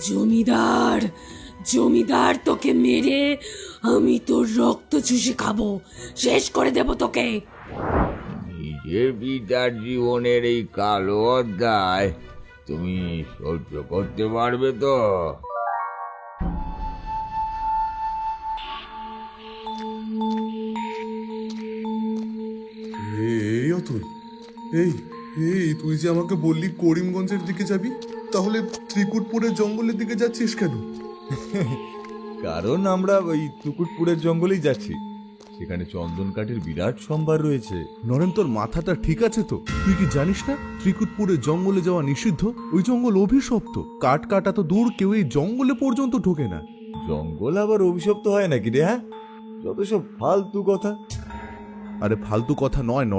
জমিদার জমিদার তোকে মেরে আমি তোর রক্ত চুষে খাবো, শেষ করে দেব তোকে। নিজের পিতার জীবনের এই কালো অধ্যায় তুমি সহ্য করতে পারবে তো? এই অতুল, এই এই তুই যে আমাকে বললি করিমগঞ্জের দিকে যাবি, তাহলে ত্রিকুটপুরের জঙ্গলের দিকে যাচ্ছিস কেন? কারণ আমরা ওই তুকুটপুরের জঙ্গলেই যাচ্ছি, সেখানে চন্দন কাঠের বিরাট সম্ভার রয়েছে। নরেন, তোর মাথাটা ঠিক আছে তো? তুই কি জানিস না ত্রিকুটপুরের জঙ্গলে যাওয়া নিষিদ্ধ? ওই জঙ্গল অভিশপ্ত। কাঠ কাটা তো দূর, কেউ এই জঙ্গলে পর্যন্ত ঢোকে না। জঙ্গল আবার অভিশপ্ত হয় নাকি রে? হ্যাঁ, যত সব ফালতু কথা। আরে ফালতু কথা নয় নরেন।